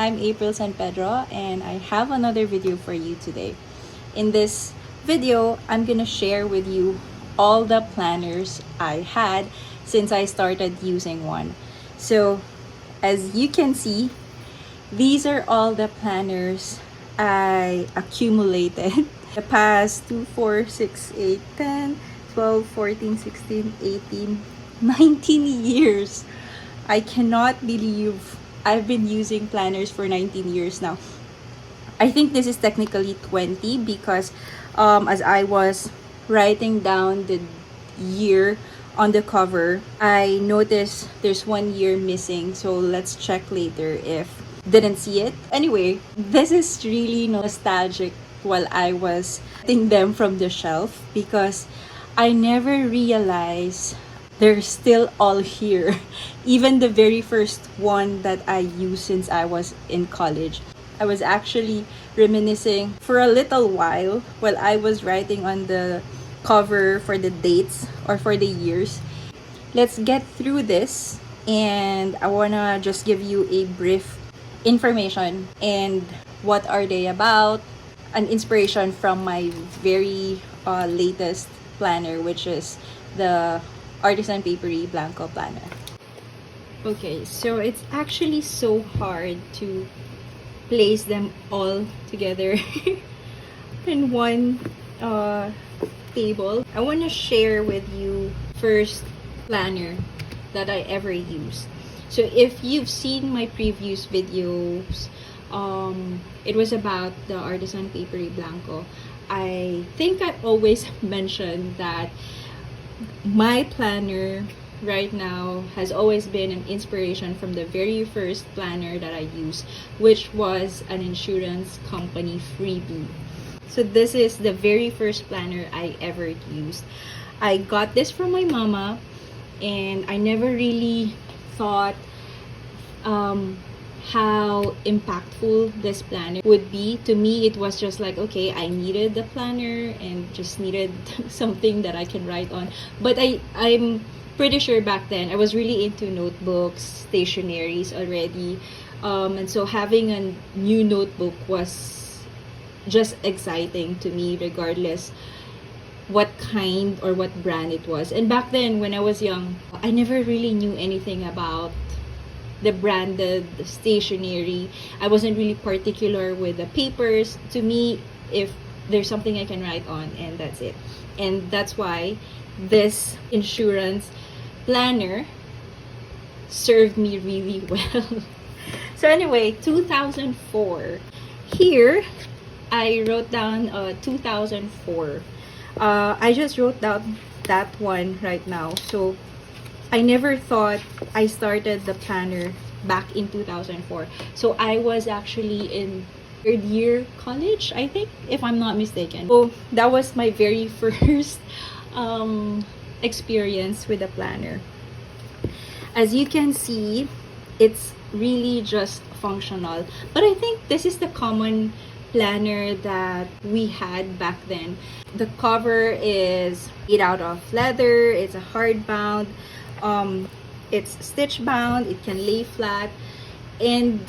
I'm April San Pedro and I have another video for you today. In this video, I'm gonna share with you all the planners I had since I started using one. So as you can see, these are all the planners I accumulated the past 2, 4, 6, 8, 10, 12, 14, 16, 18, 19 years. I cannot believe I've been using planners for 19 years now. I think this is technically 20 because as I was writing down the year on the cover, I noticed there's 1 year missing. So let's check later if didn't see it. Anyway, this is really nostalgic while I was getting them from the shelf because I never realized they're still all here. Even the very first one that I used since I was in college. I was actually reminiscing for a little while I was writing on the cover for the dates or for the years. Let's get through this and I wanna just give you a brief information and what are they about, an inspiration from my very latest planner, which is the Artisan Paperie Blangko planner. Okay, so it's actually so hard to place them all together in one table. I want to share with you first planner that I ever used. So if you've seen my previous videos, it was about the Artisan Paperie Blangko. I think I always mentioned that my planner right now has always been an inspiration from the very first planner that I used, which was an insurance company freebie. So this is the very first planner I ever used. I got this from my mama and I never really thought how impactful this planner would be. To me, it was just like, okay, I needed the planner and just needed something that I can write on. But I'm pretty sure back then I was really into notebooks, stationaries already. And so having a new notebook was just exciting to me regardless what kind or what brand it was. And back then when I was young, I never really knew anything about the branded stationery. I wasn't really particular with the papers. To me, if there's something I can write on and that's it. And that's why this insurance planner served me really well. So anyway, 2004. Here, I wrote down 2004. I just wrote down that one right now. So I never thought I started the planner back in 2004. So I was actually in third year college, I think, if I'm not mistaken. So that was my very first experience with a planner. As you can see, it's really just functional. But I think this is the common planner that we had back then. The cover is made out of leather. It's a hardbound. It's stitch bound, it can lay flat, and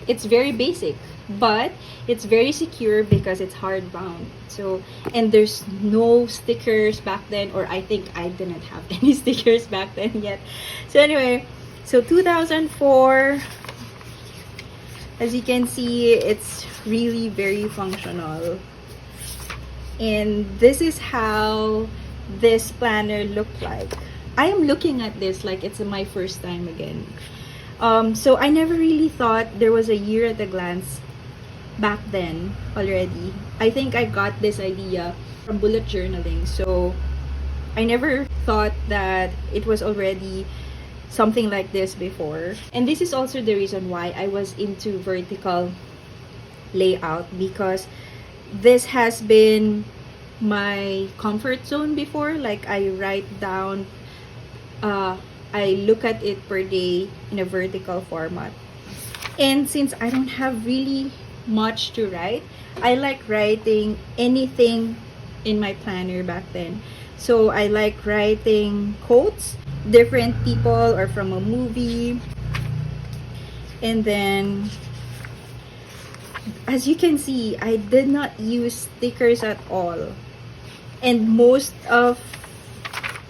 it's very basic, but it's very secure because it's hard bound. So, and there's no stickers back then, or I think I didn't have any stickers back then yet. So anyway, so 2004, as you can see, it's really very functional. And this is how this planner looked like. I am looking at this like it's my first time again. So I never really thought there was a year at a glance back then already. I think I got this idea from bullet journaling. So I never thought that it was already something like this before. And this is also the reason why I was into vertical layout, because this has been my comfort zone before. Like I write down, I look at it per day in a vertical format. And since I don't have really much to write, I like writing anything in my planner back then. So I like writing quotes, different people or from a movie. And then as you can see, I did not use stickers at all. And most of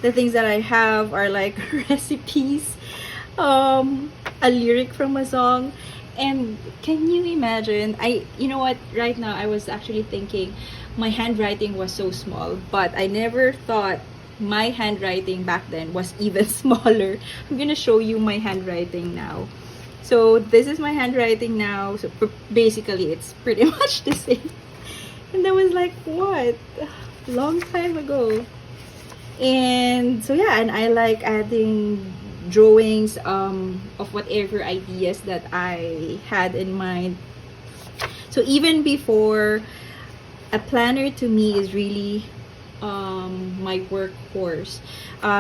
the things that I have are like recipes, a lyric from a song. And can you imagine, you know what, right now I was actually thinking my handwriting was so small, but I never thought my handwriting back then was even smaller. I'm gonna show you my handwriting now. So this is my handwriting now. So basically it's pretty much the same. And that was like, what? Long time ago. And so yeah, and I like adding drawings of whatever ideas that I had in mind. So even before, a planner to me is really my workhorse,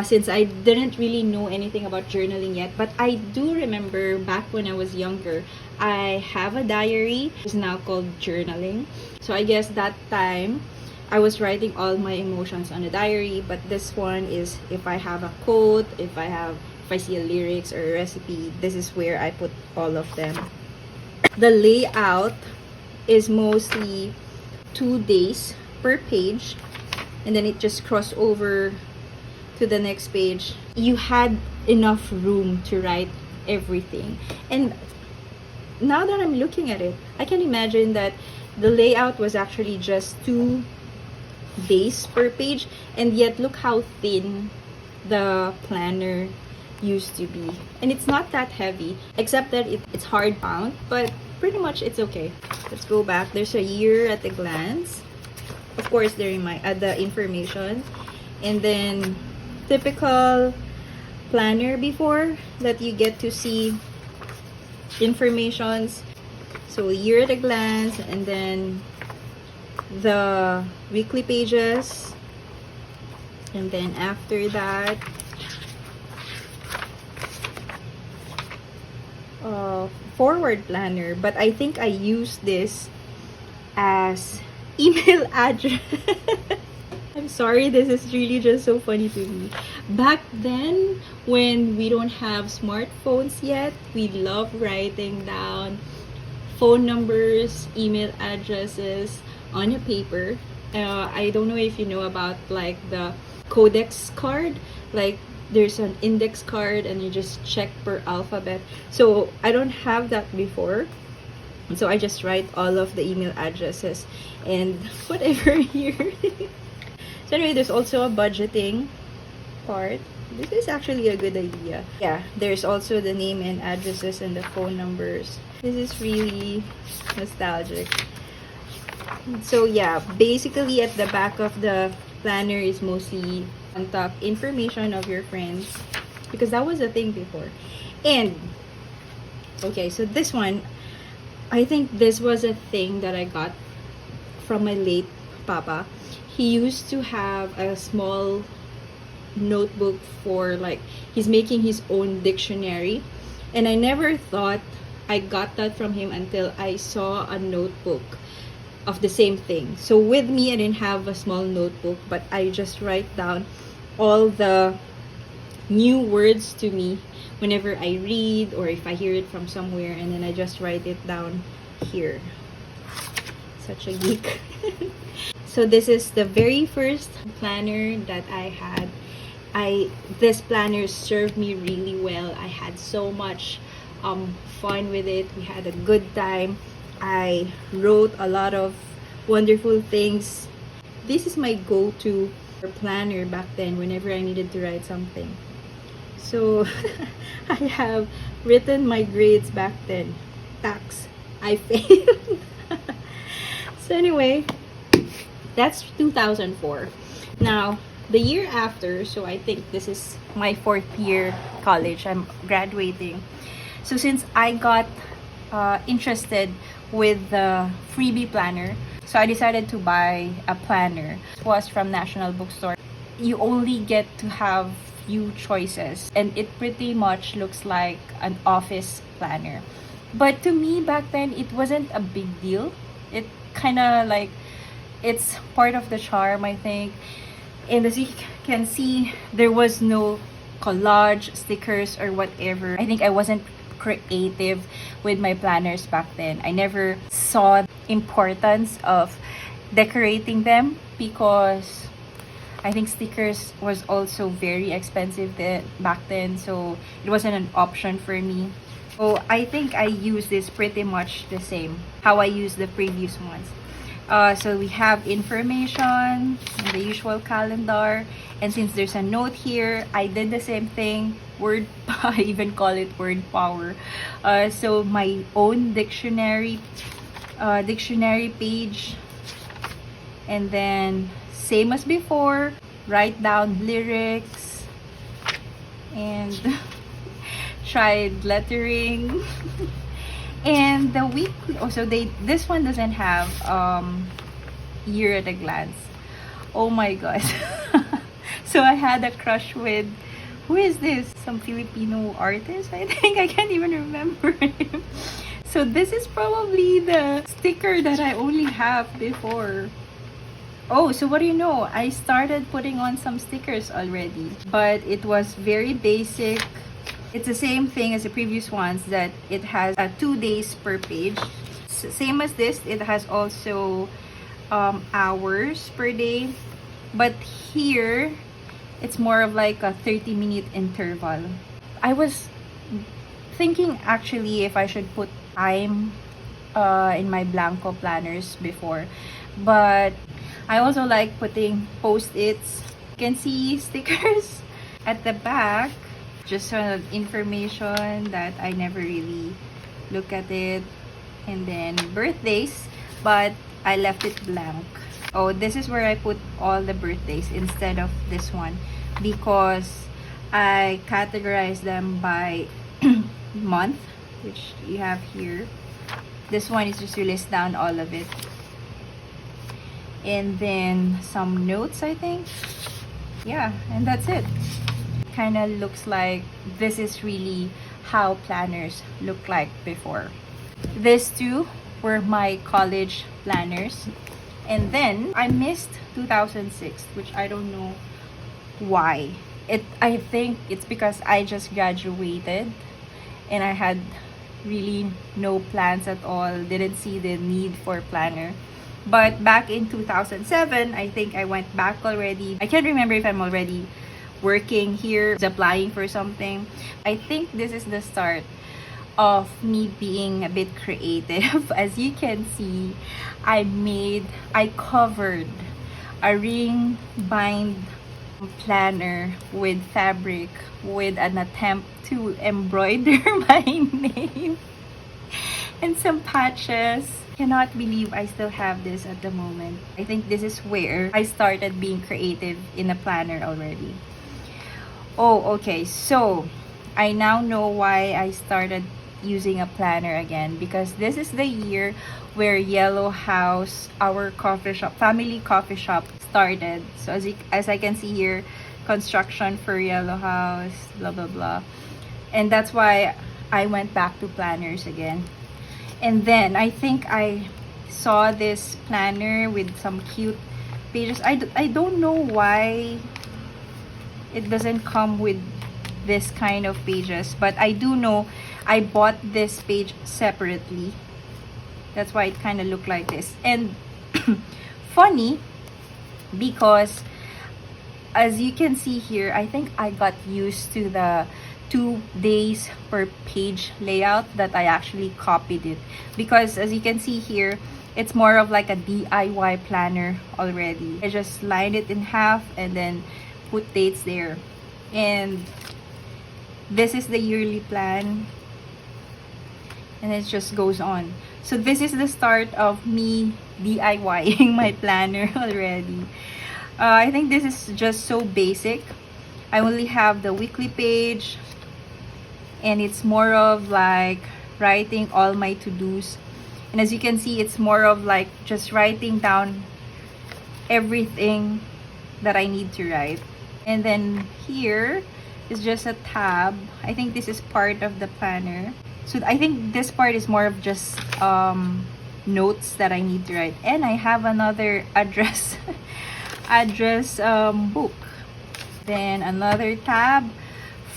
since I didn't really know anything about journaling yet. But I do remember back when I was younger, I have a diary. It's now called journaling. So I guess that time I was writing all my emotions on a diary. But this one is if I have a quote, if I see a lyrics or a recipe, this is where I put all of them. The layout is mostly 2 days per page, and then it just crossed over to the next page. You had enough room to write everything. And now that I'm looking at it, I can imagine that the layout was actually just 2 days per page, and yet look how thin the planner used to be. And it's not that heavy, except that it's hard bound, but pretty much it's okay. Let's go back. There's a year at a glance. Of course, there in my the information, and then typical planner before that you get to see informations. So year at a glance, and then the weekly pages, and then after that forward planner. But I think I use this as email address. I'm sorry, this is really just so funny to me. Back then, when we don't have smartphones yet, we love writing down phone numbers, email addresses on a paper. I don't know if you know about like the codex card, like there's an index card and you just check per alphabet. So I don't have that before, so I just write all of the email addresses and whatever here. So anyway, there's also a budgeting part. This is actually a good idea. Yeah, there's also the name and addresses and the phone numbers. This is really nostalgic. So yeah, basically at the back of the planner is mostly contact information of your friends, because that was a thing before. And okay, so this one, I think this was a thing that I got from my late papa. He used to have a small notebook for like, he's making his own dictionary, and I never thought I got that from him until I saw a notebook of the same thing. So with me, I didn't have a small notebook, but I just write down all the new words to me whenever I read or if I hear it from somewhere, and then I just write it down here. Such a geek. So this is the very first planner that I had. This planner served me really well. I had so much fun with it. We had a good time. I wrote a lot of wonderful things. This is my go-to planner back then whenever I needed to write something. So I have written my grades back then. Tax, I failed. So anyway, that's 2004. Now, the year after, so I think this is my 4th year college. I'm graduating. So since I got interested with the freebie planner, so I decided to buy a planner. It was from National Bookstore. You only get to have few choices, and it pretty much looks like an office planner. But to me back then, it wasn't a big deal. It kind of like, it's part of the charm, I think. And as you can see, there was no collage, stickers, or whatever. I think I wasn't creative with my planners back then. I never saw importance of decorating them, because I think stickers was also very expensive back then, so it wasn't an option for me. So I think I use this pretty much the same how I used the previous ones. So we have information, the usual calendar, and since there's a note here, I did the same thing. Word, I even call it word power. So my own dictionary page, and then same as before, write down lyrics and tried lettering. And the weekly, also this one doesn't have year at a glance. Oh my god. So I had a crush with, who is this? Some Filipino artist, I think. I can't even remember him. So this is probably the sticker that I only have before. Oh, so what do you know? I started putting on some stickers already, but it was very basic. It's the same thing as the previous ones, that it has 2 days per page. Same as this, it has also hours per day. But here, it's more of like a 30-minute interval. I was thinking actually if I should put time in my Blangko planners before. But I also like putting post-its. You can see stickers at the back. Just information that I never really look at it. And then birthdays, but I left it blank. Oh, this is where I put all the birthdays instead of this one, because I categorize them by month, which you have here. This one is just to list down all of it. And then some notes, I think. Yeah, and that's it. Kind of looks like this is really how planners look like before. These two were my college planners. And then I missed 2006, which I don't know why. I think it's because I just graduated and I had really no plans at all. Didn't see the need for planner. But back in 2007, I think I went back already. I can't remember if I'm already working here, applying for something. I think this is the start of me being a bit creative. As you can see, I covered a ring bind planner with fabric with an attempt to embroider my name and some patches. Cannot believe I still have this at the moment. I think this is where I started being creative in a planner already. Oh, okay, so I now know why I started using a planner again, because this is the year where Yellow Hauz, our coffee shop, family coffee shop, started. So as I can see here, construction for Yellow Hauz, blah blah blah. And that's why I went back to planners again. And then I think I saw this planner with some cute pages. I don't know why it doesn't come with this kind of pages, but I do know I bought this page separately. That's why it kind of looked like this. And funny, because as you can see here, I think I got used to the 2 days per page layout that I actually copied it, because as you can see here, it's more of like a DIY planner already. I just lined it in half and then put dates there. And this is the yearly plan, and it just goes on. So this is the start of me DIYing my planner already. I think this is just so basic. I only have the weekly page, and it's more of like writing all my to-dos. And as you can see, it's more of like just writing down everything that I need to write. And then here is just a tab. I think this is part of the planner. So I think this part is more of just notes that I need to write. And I have another address book. Then another tab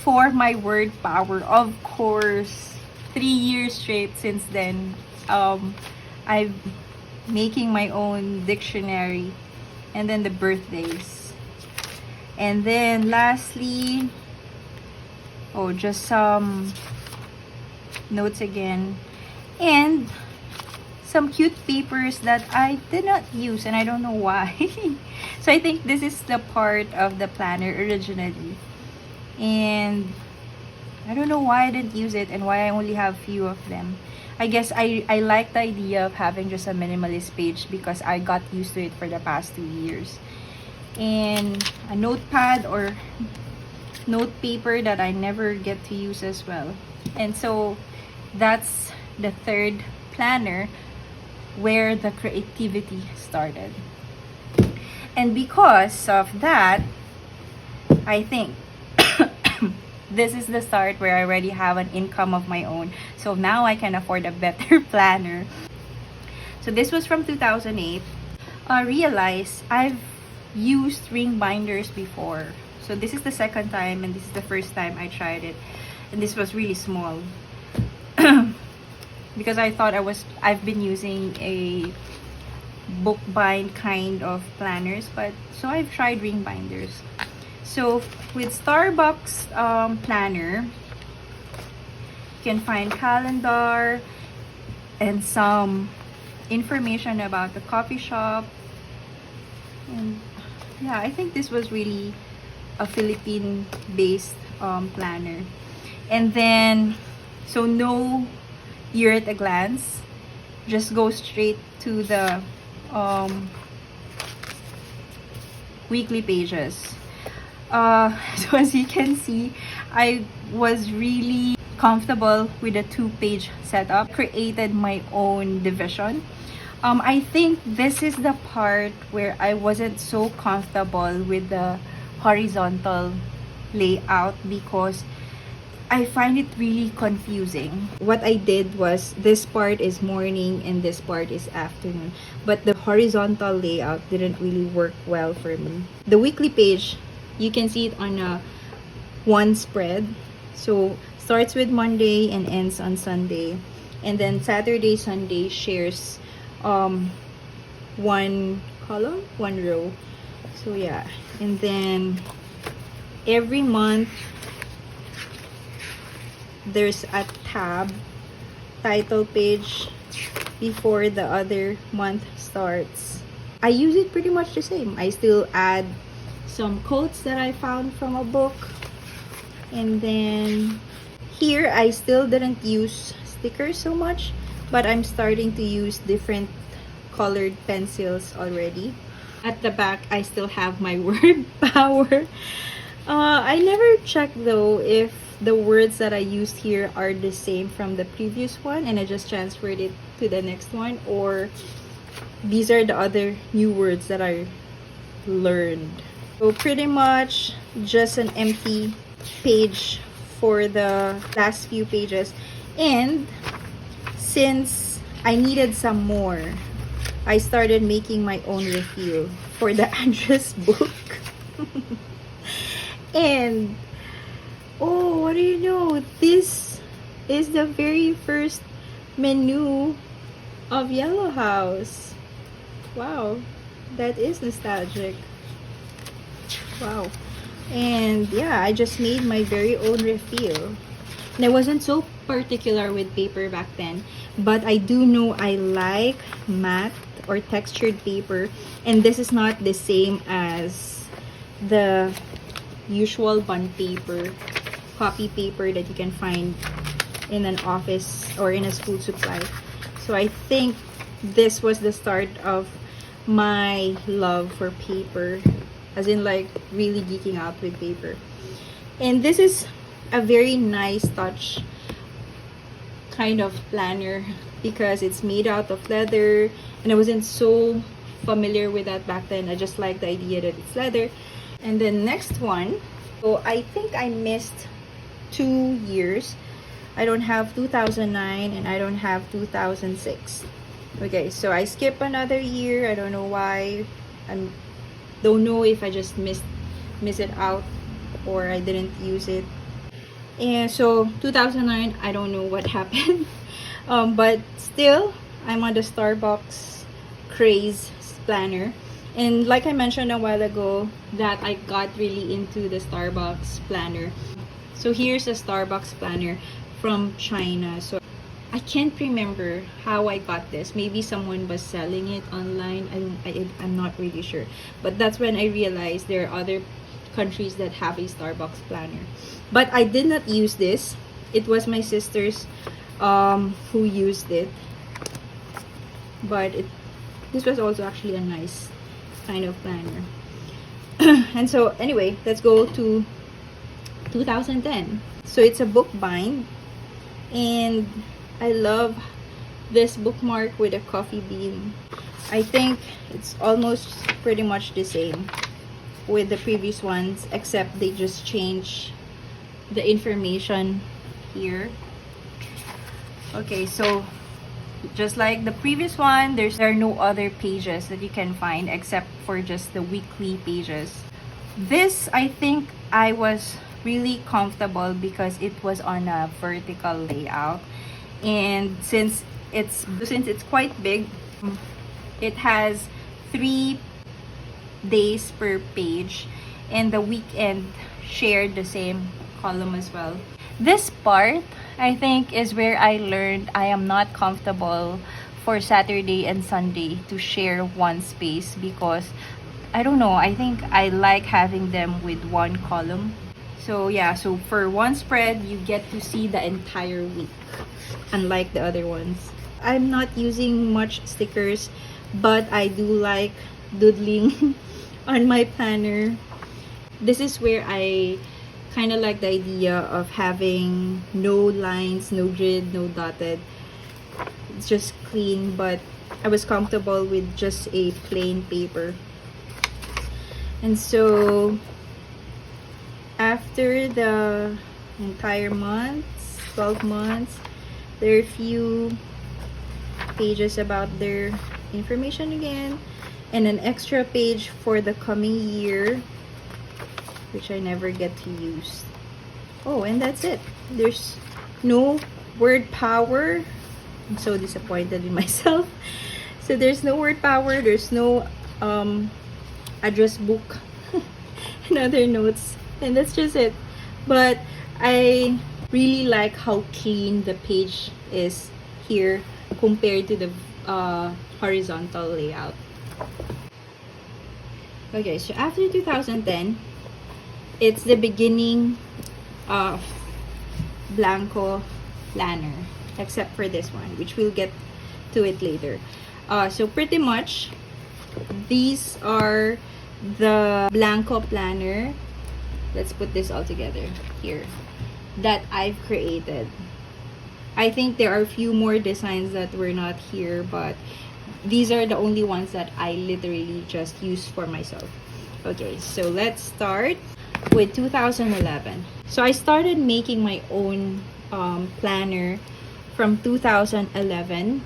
for my word power. Of course, 3 years straight since then, I've making my own dictionary, and then the birthdays. And then lastly, oh, just some notes again. And some cute papers that I did not use and I don't know why. So I think this is the part of the planner originally. And I don't know why I didn't use it and why I only have few of them. I guess I like the idea of having just a minimalist page because I got used to it for the past 2 years. And a notepad or note paper that I never get to use as well. And so that's the third planner where the creativity started. And because of that, I think this is the start where I already have an income of my own. So now I can afford a better planner. So this was from 2008. I realized I've used ring binders before. So this is the second time and this is the first time I tried it. And this was really small. Because I thought I've been using a bookbind kind of planners, but so I've tried ring binders. So with Starbucks planner, you can find calendar and some information about the coffee shop. And yeah, I think this was really a Philippine-based planner. And then, so no year at a glance, just go straight to the weekly pages. So as you can see, I was really comfortable with a 2-page setup. Created my own division. I think this is the part where I wasn't so comfortable with the horizontal layout because I find it really confusing. What I did was this part is morning and this part is afternoon, but the horizontal layout didn't really work well for me. The weekly page, you can see it on a one spread. So starts with Monday and ends on Sunday, and then Saturday, Sunday shares one column, one row. So yeah, and then every month there's a tab, title page, before the other month starts. I use it pretty much the same. I still add some quotes that I found from a book. And then here I still didn't use stickers so much, but I'm starting to use different colored pencils already. At the back, I still have my word power. I never checked though if the words that I used here are the same from the previous one and I just transferred it to the next one, or these are the other new words that I learned. So pretty much just an empty page for the last few pages. And since I needed some more, I started making my own refill for the address book. And oh, what do you know? This is the very first menu of Yellow Hauz. Wow, that is nostalgic. Wow. And yeah, I just made my very own refill. And I wasn't so particular with paper back then, but I do know I like matte or textured paper, and this is not the same as the usual bond paper, copy paper that you can find in an office or in a school supply. So I think this was the start of my love for paper, as in like really geeking out with paper. And this is a very nice touch kind of planner because it's made out of leather, and I wasn't so familiar with that back then. I just like the idea that it's leather. And then next one, so I think I missed 2 years. I don't have 2009 and I don't have 2006. Okay, so I skip another year. I don't know why. I don't know if I just miss it out or I didn't use it. And so 2009, I don't know what happened. But still, I'm on the Starbucks craze planner. And like I mentioned a while ago, that I got really into the Starbucks planner. So here's a Starbucks planner from China. So I can't remember how I got this. Maybe someone was selling it online. I'm not really sure. But that's when I realized there are other countries that have a Starbucks planner. But I did not use this. It was my sister's who used it. But this was also actually a nice kind of planner. And so anyway, let's go to 2010. So it's a book bind, and I love this bookmark with a coffee bean. I think it's almost pretty much the same with the previous ones, except they just change the information here. Okay, so just like the previous one, there are no other pages that you can find except for just the weekly pages. This, I think I was really comfortable because it was on a vertical layout, and since it's quite big, it has 3 days per page, and the weekend shared the same column as well. This part, I think, is where I learned I am not comfortable for Saturday and Sunday to share one space, because I don't know, I think I like having them with one column. So yeah, so for one spread, you get to see the entire week, unlike the other ones. I'm not using much stickers, but I do like doodling on my planner. This is where I kind of like the idea of having no lines, no grid, no dotted. It's just clean, but I was comfortable with just a plain paper. And so after the entire months, 12 months, there are a few pages about their information again, and an extra page for the coming year, which I never get to use. Oh, and that's it. There's no word power. I'm so disappointed in myself. So there's no word power, there's no address book and other notes, and that's just it. But I really like how clean the page is here compared to the horizontal layout. Okay, so after 2010, it's the beginning of Blangko planner, except for this one, which we'll get to it later. So pretty much these are the Blangko planner. Let's put this all together here that I've created. I think there are a few more designs that were not here, but these are the only ones that I literally just used for myself. Okay, so let's start with 2011. So I started making my own planner from 2011,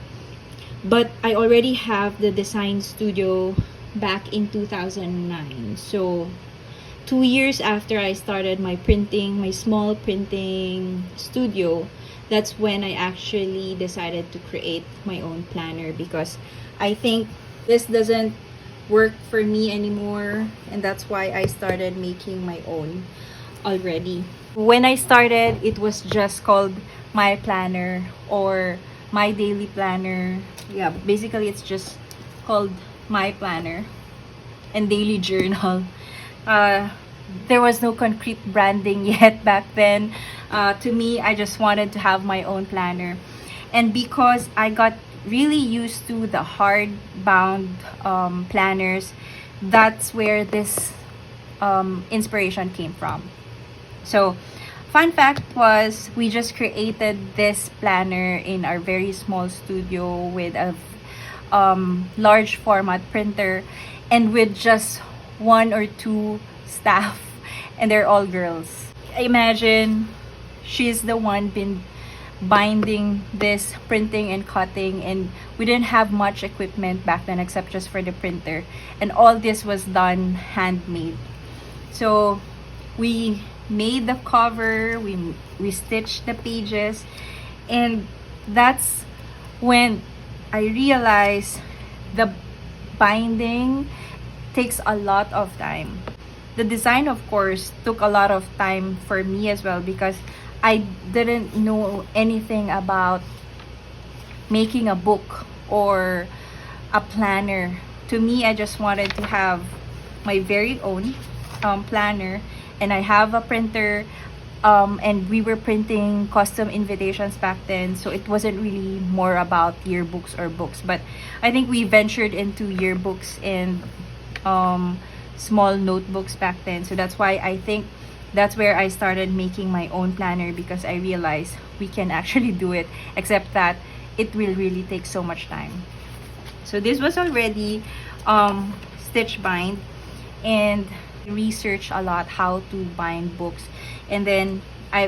but I already have the design studio back in 2009. So 2 years after I started my small printing studio, that's when I actually decided to create my own planner, because I think this doesn't work for me anymore, and that's why I started making my own already. When I started, it was just called My Planner or My Daily Planner. Yeah, basically it's just called My Planner and Daily Journal. There was no concrete branding yet back then. To me, I just wanted to have my own planner, and because I got really used to the hard-bound planners, that's where this inspiration came from. So, fun fact was, we just created this planner in our very small studio with a large format printer and with just 1 or 2 staff, and they're all girls. Imagine she's the one been binding this, printing and cutting, and we didn't have much equipment back then except just for the printer, and all this was done handmade. So we made the cover, we stitched the pages, and that's when I realized the binding takes a lot of time. The design, of course, took a lot of time for me as well because I didn't know anything about making a book or a planner. To me, I just wanted to have my very own planner, and I have a printer, and we were printing custom invitations back then, so it wasn't really more about yearbooks or books, but I think we ventured into yearbooks and small notebooks back then. So that's why I think that's where I started making my own planner, because I realized we can actually do it, except that it will really take so much time. So this was already stitch bind, and researched a lot how to bind books. And then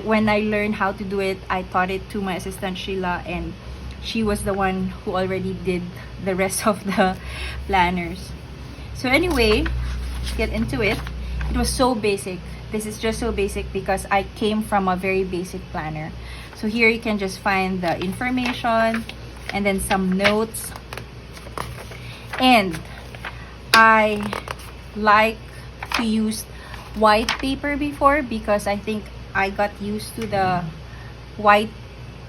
when I learned how to do it, I taught it to my assistant Sheila, and she was the one who already did the rest of the planners. So anyway, let's get into it. It was so basic. This is just so basic because I came from a very basic planner. So here you can just find the information and then some notes. And I like to use white paper before, because I think I got used to the white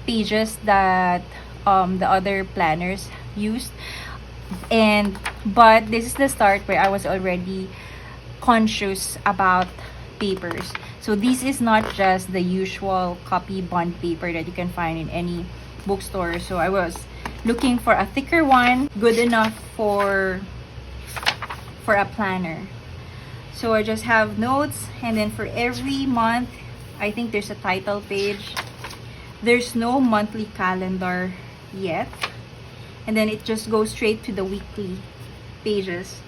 pages that the other planners used. But this is the start where I was already conscious about papers. So this is not just the usual copy bond paper that you can find in any bookstore. So I was looking for a thicker one, good enough for a planner. So I just have notes, and then for every month, I think there's a title page. There's no monthly calendar yet, and then it just goes straight to the weekly pages.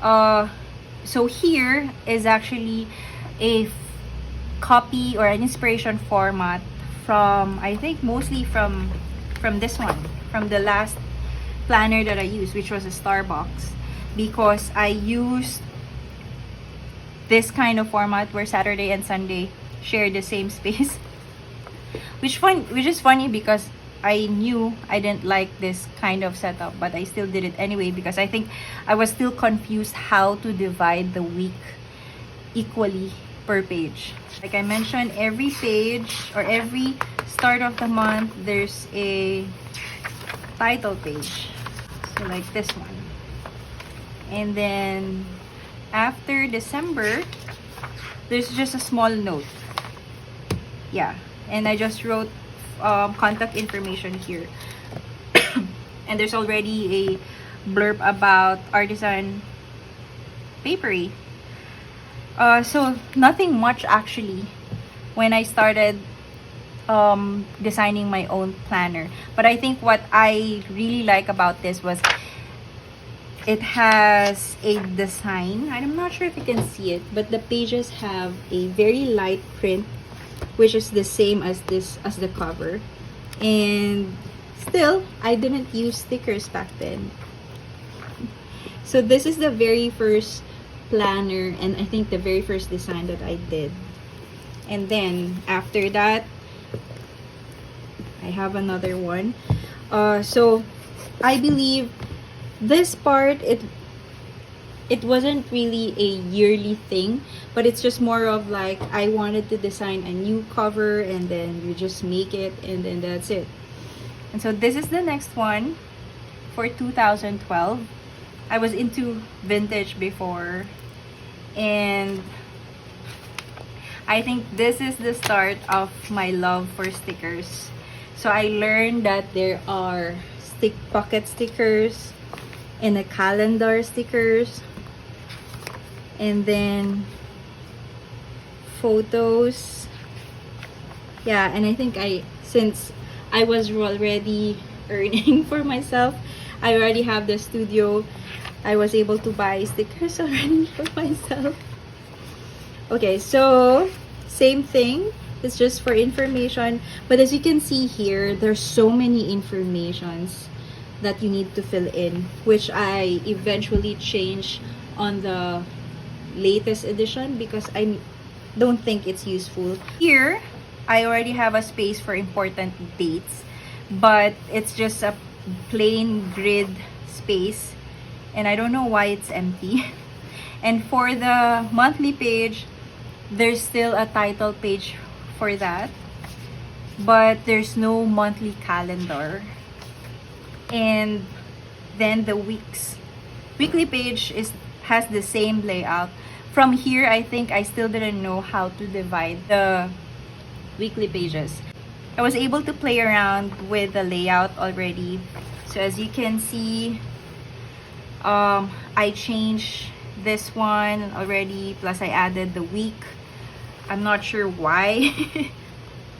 So here is actually a copy or an inspiration format from, I think mostly from this one, from the last planner that I used, which was a Starbucks, because I used this kind of format where Saturday and Sunday share the same space. which is funny because I knew I didn't like this kind of setup, but I still did it anyway because I think I was still confused how to divide the week equally per page. Like I mentioned, every page or every start of the month, there's a title page. So like this one. And then after December, there's just a small note. Yeah, and I just wrote contact information here. And there's already a blurb about Artisan Paperie. So nothing much actually when I started designing my own planner. But I think what I really like about this was it has a design. I'm not sure if you can see it, but the pages have a very light print, which is the same as the cover. And still, I didn't use stickers back then. So this is the very first planner, and I think the very first design that I did. And then after that, I have another one. So I believe this part, it wasn't really a yearly thing, but it's just more of like I wanted to design a new cover, and then you just make it, and then that's it. And so this is the next one for 2012. I was into vintage before, and I think this is the start of my love for stickers. So I learned that there are pocket stickers and a calendar stickers, and then photos. Yeah, and I think since I was already earning for myself, I already have the studio, I was able to buy stickers already for myself. Okay, so same thing, it's just for information, but as you can see here, there's so many informations that you need to fill in, which I eventually changed on the latest edition because I don't think it's useful. Here, I already have a space for important dates, but it's just a plain grid space, and I don't know why it's empty. And for the monthly page, there's still a title page for that, but there's no monthly calendar. And then the weekly page has the same layout. From here, I think I still didn't know how to divide the weekly pages. I was able to play around with the layout already. So as you can see, I changed this one already, plus I added the week. I'm not sure why.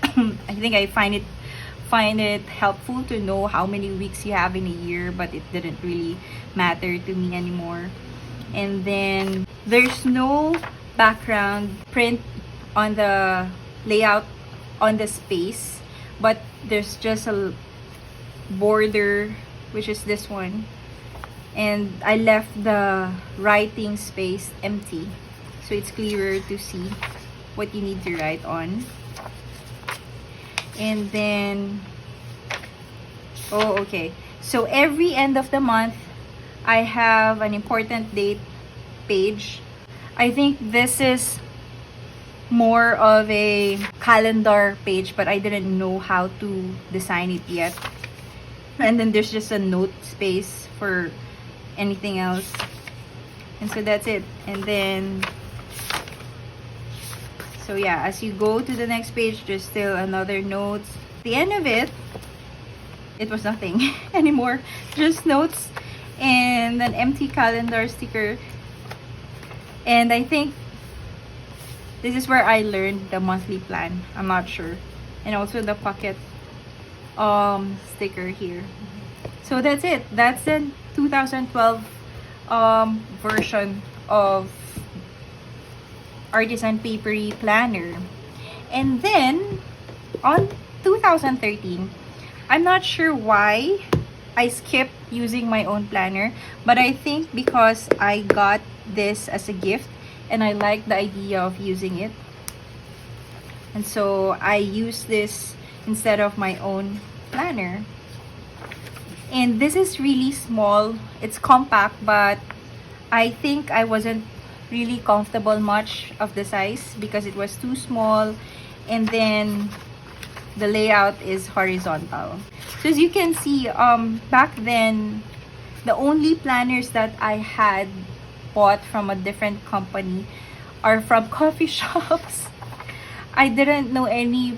I think I find it helpful to know how many weeks you have in a year, but it didn't really matter to me anymore. And then there's no background print on the layout on the space, but there's just a border, which is this one, and I left the writing space empty, so it's clearer to see what you need to write on. And then okay, so every end of the month I have an important date page. I think this is more of a calendar page, but I didn't know how to design it yet. And then there's just a note space for anything else, and so that's it. And then, so yeah, as you go to the next page, there's still another notes. At the end of it was nothing anymore, just notes and an empty calendar sticker. And I think this is where I learned the monthly plan, I'm not sure. And also the pocket sticker here. So that's it. That's the 2012 version of Artisan Paperie Planner. And then on 2013, I'm not sure why I skipped using my own planner, but I think because I got this as a gift and I like the idea of using it, and so I use this instead of my own planner. And this is really small, it's compact, but I think I wasn't really comfortable much of the size because it was too small, and then the layout is horizontal. So as you can see, back then the only planners that I had bought from a different company are from coffee shops. I didn't know any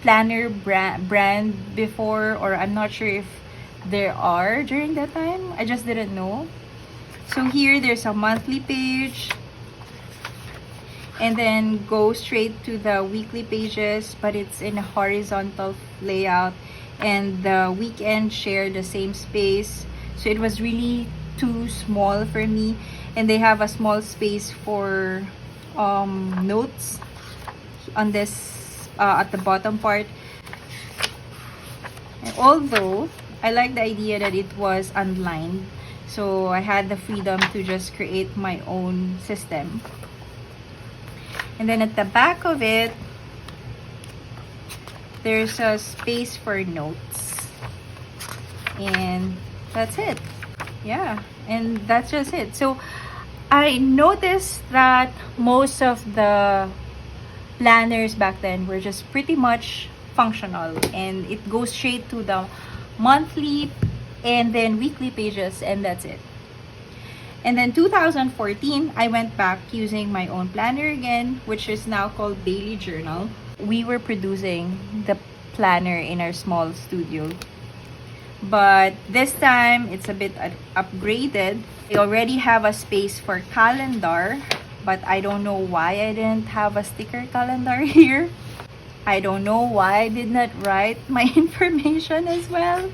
planner brand before, or I'm not sure if there are during that time. I just didn't know. So here there's a monthly page, and then go straight to the weekly pages, but it's in a horizontal layout, and the weekend share the same space, so it was really too small for me. And they have a small space for notes on this at the bottom part. And although I like the idea that it was unlined, so I had the freedom to just create my own system. And then at the back of it, there's a space for notes, and that's it. Yeah, and that's just it. So I noticed that most of the planners back then were just pretty much functional, and it goes straight to the monthly and then weekly pages, and that's it. And then 2014, I went back using my own planner again, which is now called Daily Journal. We were producing the planner in our small studio, but this time it's a bit upgraded. I already have a space for calendar, but I don't know why I didn't have a sticker calendar here. I don't know why I did not write my information as well.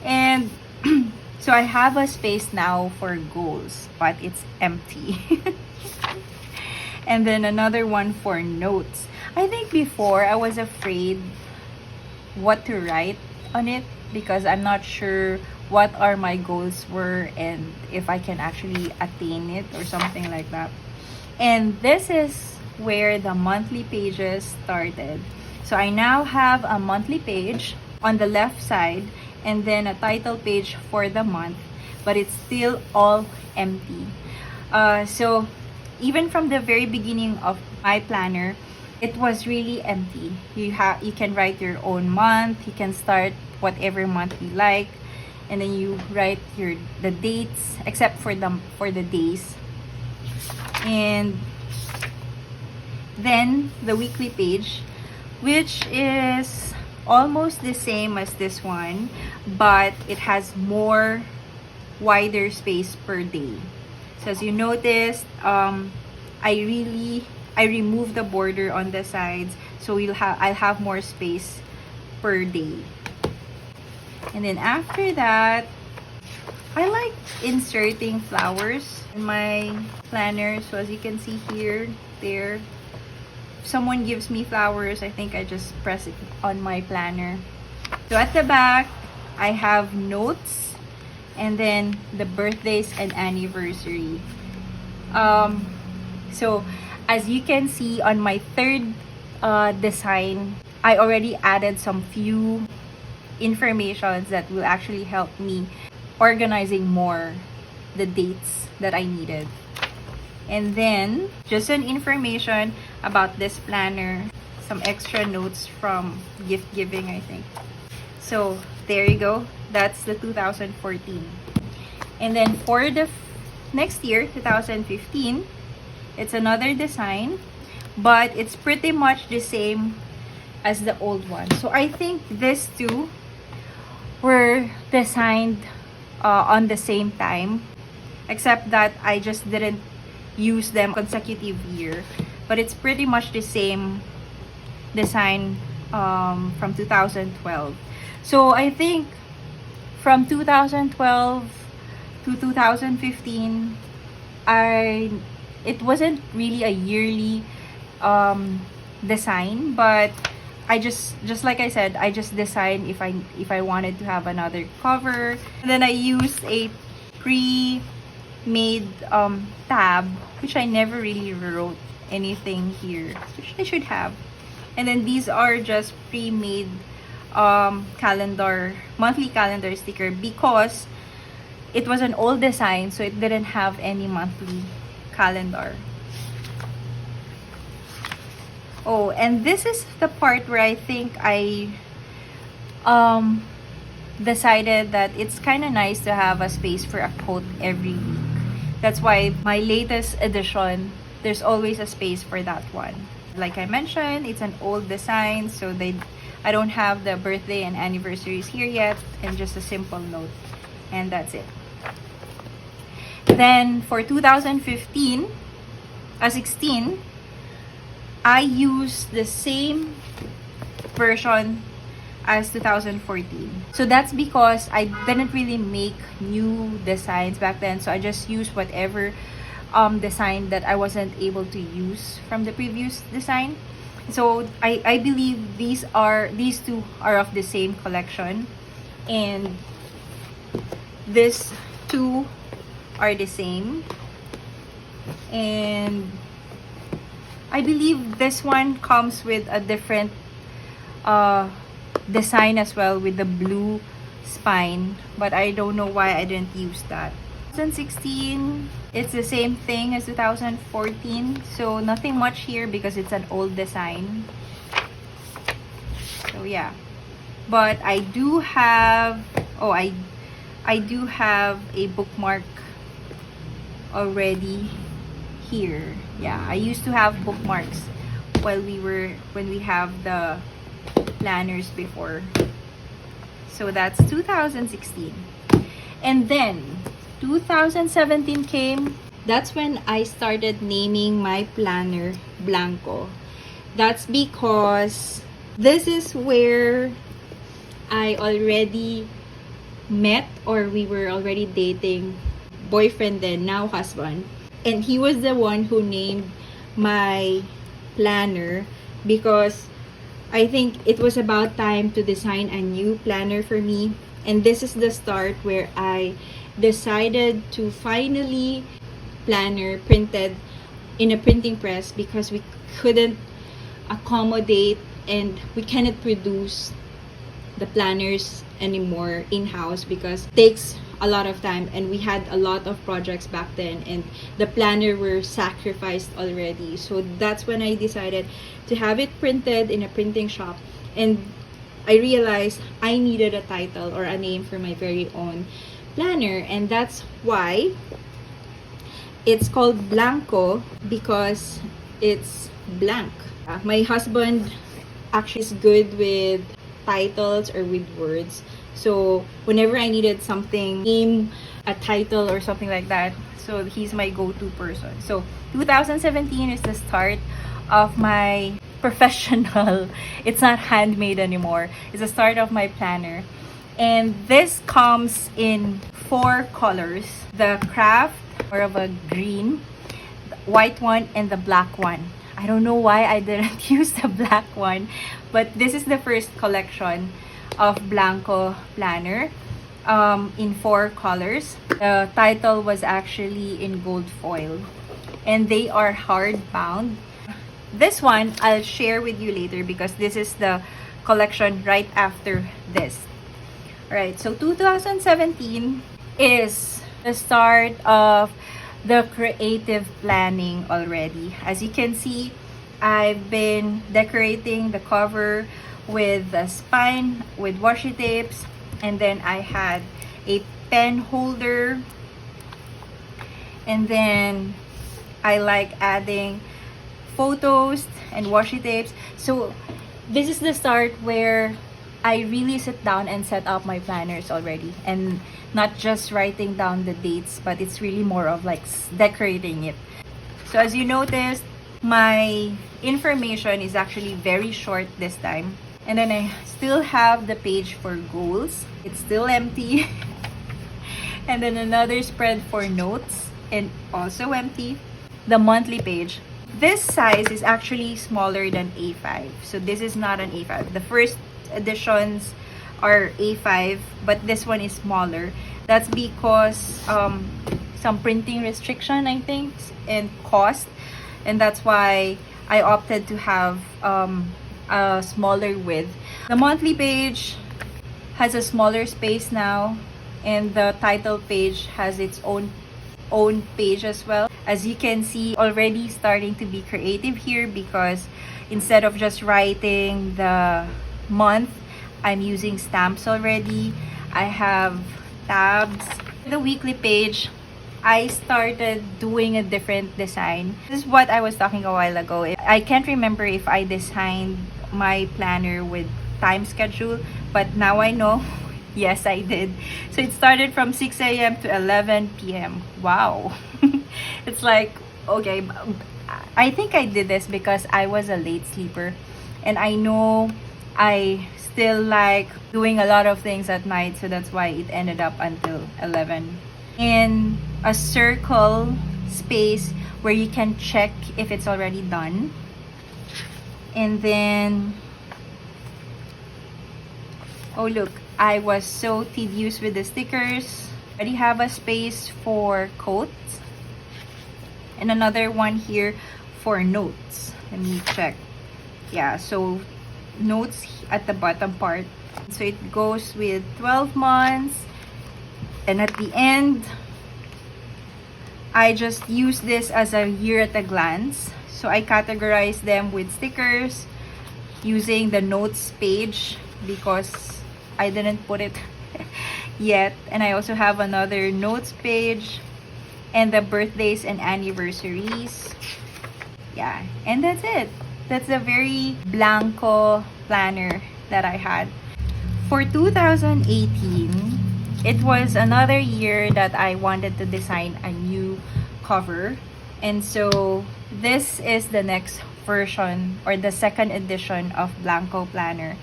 And so I have a space now for goals, but it's empty. And then another one for notes. I think before I was afraid what to write on it because I'm not sure what are my goals were and if I can actually attain it or something like that. And this is where the monthly pages started. So I now have a monthly page on the left side and then a title page for the month. but it's still all empty. So even from the very beginning of my planner, it was really empty. You can write your own month. You can start whatever month you like, and then you write the dates, except for the days. And then the weekly page, which is almost the same as this one, but it has more wider space per day. So as you noticed, I removed the border on the sides, so I'll have more space per day. And then after that, I like inserting flowers in my planner. So as you can see here, there, if someone gives me flowers, I think I just press it on my planner. So at the back, I have notes, and then the birthdays and anniversary. So as you can see on my third design, I already added some few informations that will actually help me organizing more the dates that I needed. And then just an information about this planner, some extra notes from gift giving, I think. So there you go, that's the 2014. And then for the next year, 2015, it's another design, but it's pretty much the same as the old one. So I think these two were designed on the same time, except that I just didn't use them consecutive year. But it's pretty much the same design from 2012. So I think from 2012 to 2015, it wasn't really a yearly design, but I just like I said, I just designed if I wanted to have another cover. And then I used a pre-made tab, which I never really wrote anything here, which I should have. And then these are just pre-made monthly calendar sticker, because it was an old design, so it didn't have any monthly calendar. Oh, and this is the part where I think I decided that it's kind of nice to have a space for a quote every week. That's why my latest edition, there's always a space for that one. Like I mentioned, it's an old design, so I don't have the birthday and anniversaries here yet, and just a simple note, and that's it. Then for 2015, 16, I used the same version as 2014. So that's because I didn't really make new designs back then, so I just used whatever design that I wasn't able to use from the previous design. So I believe these two are of the same collection, and these two are the same. And I believe this one comes with a different design as well, with the blue spine, but I don't know why I didn't use that. 2016, it's the same thing as 2014, so nothing much here because it's an old design. So yeah, but I do have I do have a bookmark already here. Yeah, I used to have bookmarks when we have the planners before. So that's 2016. And then 2017 came. That's when I started naming my planner Blangko. That's because this is where I already met, or we were already dating, boyfriend then, now husband. And he was the one who named my planner, because I think it was about time to design a new planner for me. And this is the start where I decided to finally planner printed in a printing press, because we couldn't accommodate and we cannot produce the planners anymore in-house because it takes a lot of time, and we had a lot of projects back then, and the planner were sacrificed already. So that's when I decided to have it printed in a printing shop, and I realized I needed a title or a name for my very own planner, and that's why it's called Blangko, because it's blank. My husband actually is good with titles or with words. So whenever I needed something, name, a title or something like that, so he's my go-to person. So 2017 is the start of my professional, it's not handmade anymore, it's the start of my planner. And this comes in 4 colors: the craft, more of a green, white one, and the black one. I don't know why I didn't use the black one, but this is the first collection of Blangko planner in 4 colors. The title was actually in gold foil, and they are hard bound. This one I'll share with you later because this is the collection right after this. Alright, so 2017 is the start of the creative planning already. As you can see, I've been decorating the cover with the spine, with washi tapes, and then I had a pen holder, and then I like adding photos and washi tapes. So this is the start where I really sit down and set up my planners already, and not just writing down the dates, but it's really more of like decorating it. So as you noticed, my information is actually very short this time, and then I still have the page for goals, it's still empty. And then another spread for notes, and also empty. The monthly page, this size is actually smaller than A5, so this is not an A5. The first editions are A5, but this one is smaller. That's because some printing restriction, I think, and cost, and that's why I opted to have a smaller width. The monthly page has a smaller space now, and the title page has its own page as well. As you can see, already starting to be creative here, because instead of just writing the month, I'm using stamps already. I have tabs. The weekly page, I started doing a different design. This is what I was talking a while ago. I can't remember if I designed my planner with time schedule, but now I know. Yes, I did. So it started from 6 a.m. to 11 p.m. Wow. It's like, okay, I think I did this because I was a late sleeper, and I know I still like doing a lot of things at night, so that's why it ended up until 11. In a circle space where you can check if it's already done. And then, oh look, I was so tedious with the stickers. I already have a space for quotes, and another one here for notes. Let me check. Yeah, so notes at the bottom part. So it goes with 12 months, and at the end, I just use this as a year at a glance. So I categorize them with stickers using the notes page because I didn't put it yet. And I also have another notes page and the birthdays and anniversaries. Yeah, and that's it. That's a very Blangko planner that I had. For 2018, it was another year that I wanted to design a new cover. And so this is the next version or the second edition of Blangko planner.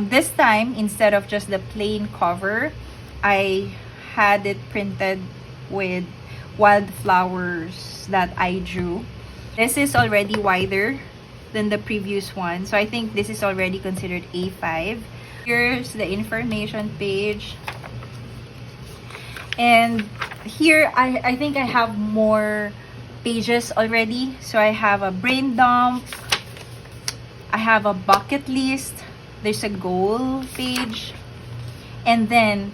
This time, instead of just the plain cover, I had it printed with wildflowers that I drew. This is already wider than the previous one, so I think this is already considered A5. Here's the information page, and here I think I have more pages already. So I have a brain dump, I have a bucket list, there's a goal page, and then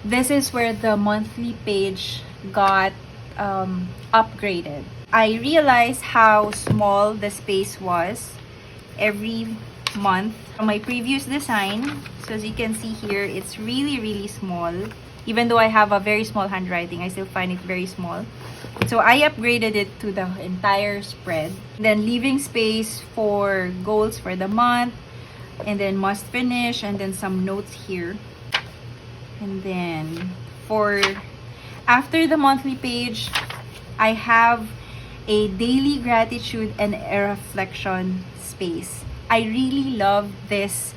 this is where the monthly page got upgraded. I realized how small the space was every month from my previous design. So as you can see here, it's really small. Even though I have a very small handwriting, I still find it very small. So I upgraded it to the entire spread. Then leaving space for goals for the month, and then must finish, and then some notes here. And then for after the monthly page, I have a daily gratitude and a reflection space. I really love this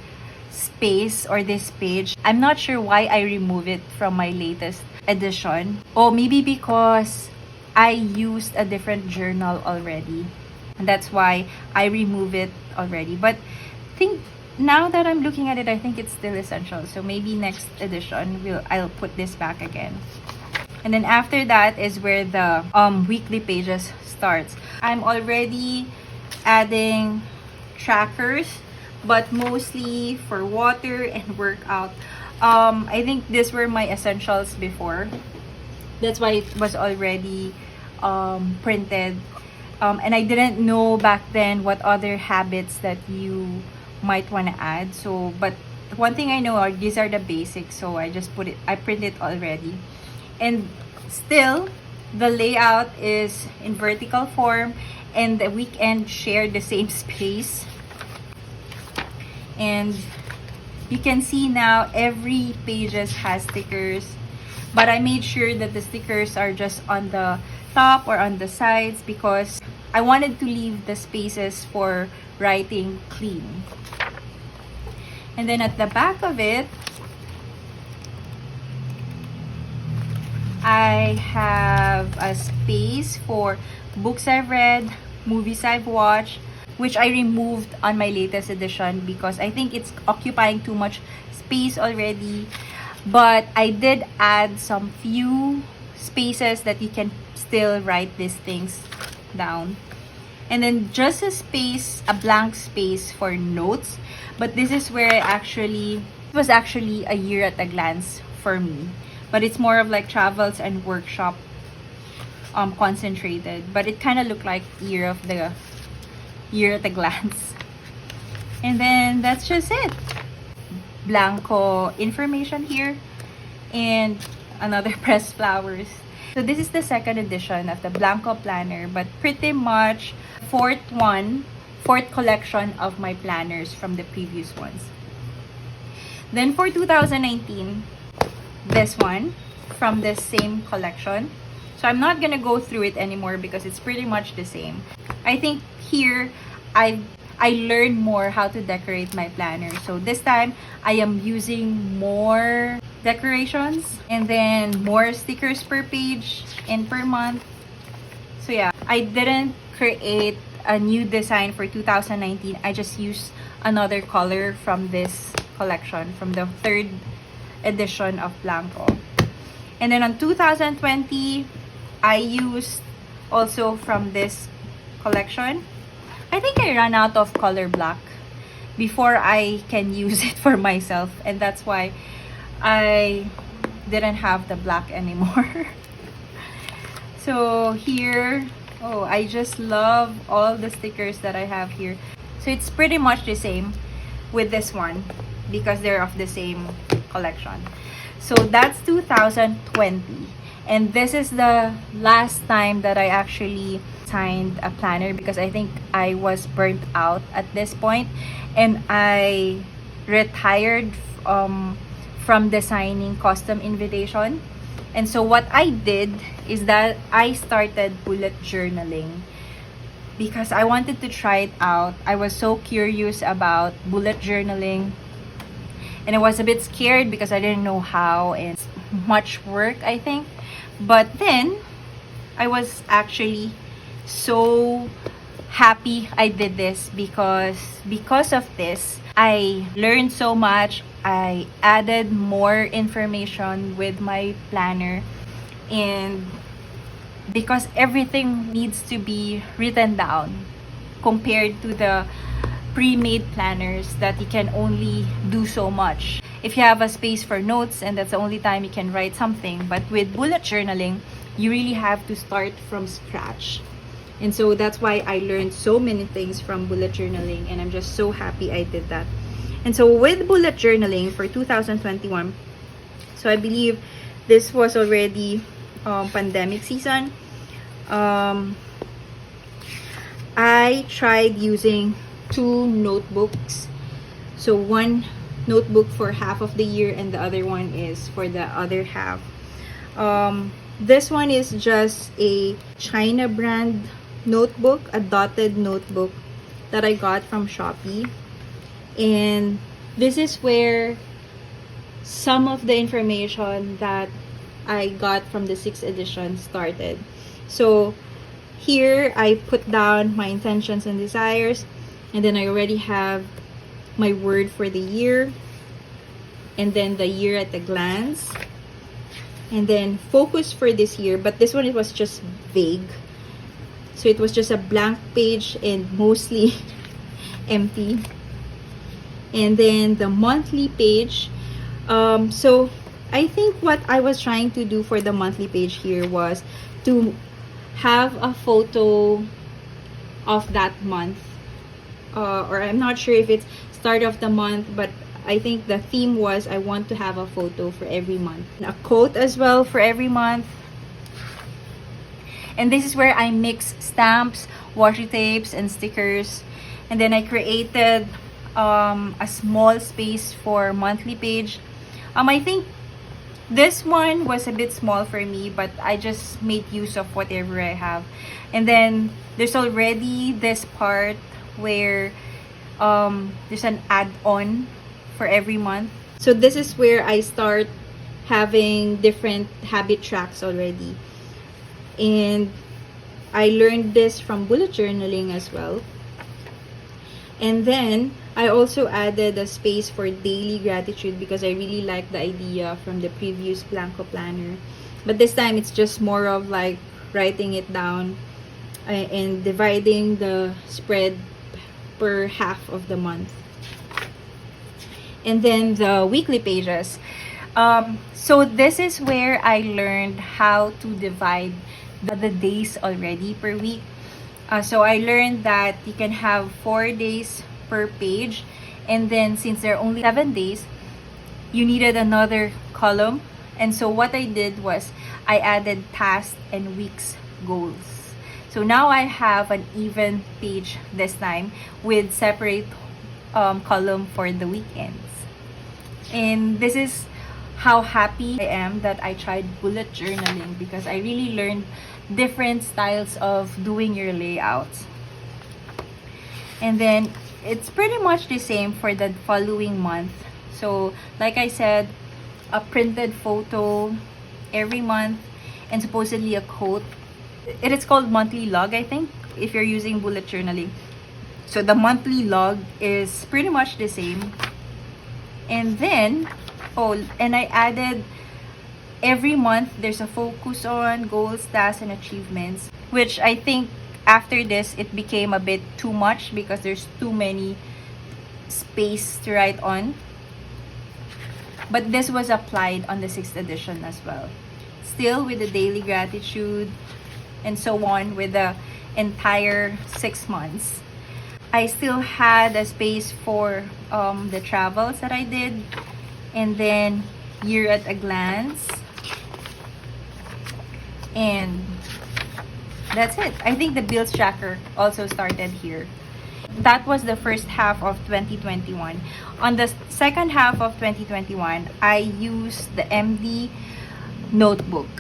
space or this page. I'm not sure why I remove it from my latest edition. Or maybe because I used a different journal already. And that's why I remove it already. But I think now that I'm looking at it, I think it's still essential. So maybe next edition, I'll put this back again. And then after that is where the weekly pages starts. I'm already adding trackers, but mostly for water and workout. I think these were my essentials before. That's why it was already printed. And I didn't know back then what other habits that you might want to add. So, but one thing I know are these are the basics. So I just I print it already. And still, the layout is in vertical form, and the weekend share the same space. And you can see now every pages has stickers, but I made sure that the stickers are just on the top or on the sides because I wanted to leave the spaces for writing clean. And then at the back of it, I have a space for books I've read, movies I've watched, which I removed on my latest edition because I think it's occupying too much space already. But I did add some few spaces that you can still write these things down. And then just a space, a blank space for notes. But this is where it was actually a year at a glance for me. But it's more of like travels and workshop concentrated. But it kind of looked like year at a glance. And then that's just it. Blangko information here. And another pressed flowers. So this is the second edition of the Blangko planner. But pretty much fourth collection of my planners from the previous ones. Then for 2019, this one from the same collection. So I'm not gonna go through it anymore because it's pretty much the same. I think here I learned more how to decorate my planner. So this time I am using more decorations and then more stickers per page and per month. So yeah, I didn't create a new design for 2019. I just used another color from this collection, from the third edition of Blangko. And then on 2020, I used also from this collection. I think I ran out of color black before I can use it for myself, and that's why I didn't have the black anymore. So here, oh, I just love all the stickers that I have here. So it's pretty much the same with this one because they're of the same collection. So that's 2020, and this is the last time that I actually signed a planner because I think I was burnt out at this point, and I retired from designing custom invitation. And so what I did is that I started bullet journaling because I wanted to try it out. I was so curious about bullet journaling, and I was a bit scared because I didn't know how, and it's much work, I think. But then I was actually so happy I did this because of this I learned so much. I added more information with my planner, and because everything needs to be written down compared to the pre-made planners that you can only do so much. if you have a space for notes and that's the only time you can write something. But with bullet journaling, you really have to start from scratch. And so that's why I learned so many things from bullet journaling, and I'm just so happy I did that. And so with bullet journaling for 2021, so I believe this was already pandemic season. I tried using 2 notebooks. So one notebook for half of the year and the other one is for the other half. This one is just a China brand notebook, a dotted notebook that I got from Shopee. And this is where some of the information that I got from the 6th edition started. So here I put down my intentions and desires, and then I already have my word for the year, and then the year at a glance, and then focus for this year. But this one, it was just vague, so it was just a blank page and mostly empty. And then the monthly page, so I think what I was trying to do for the monthly page here was to have a photo of that month, or I'm not sure if it's start of the month, but I think the theme was I want to have a photo for every month, a quote as well for every month. And this is where I mix stamps, washi tapes, and stickers. And then I created a small space for monthly page. I think this one was a bit small for me, but I just made use of whatever I have. And then there's already this part where there's an add-on for every month. So this is where I start having different habit tracks already. And I learned this from bullet journaling as well. And then I also added a space for daily gratitude because I really like the idea from the previous Blangko planner. But this time it's just more of like writing it down and dividing the spread per half of the month. And then the weekly pages. So this is where I learned how to divide the days already per week. So I learned that you can have 4 days per page, and then since there are only 7 days, you needed another column. And so what I did was I added past and weeks goals. So now I have an even page this time with separate column for the weekends. And this is how happy I am that I tried bullet journaling, because I really learned different styles of doing your layouts. And then it's pretty much the same for the following month. So like I said, a printed photo every month and supposedly a quote. It is called monthly log, I think, if you're using bullet journaling. So the monthly log is pretty much the same. And then and I added every month there's a focus on goals, tasks, and achievements, which I think after this it became a bit too much because there's too many space to write on. But this was applied on the 6th edition as well, still with the daily gratitude and so on with the entire 6 months. I still had a space for the travels that I did, and then year at a glance, and that's it. I think the bills tracker also started here. That was the first half of 2021. On the second half of 2021, I used the MD notebook,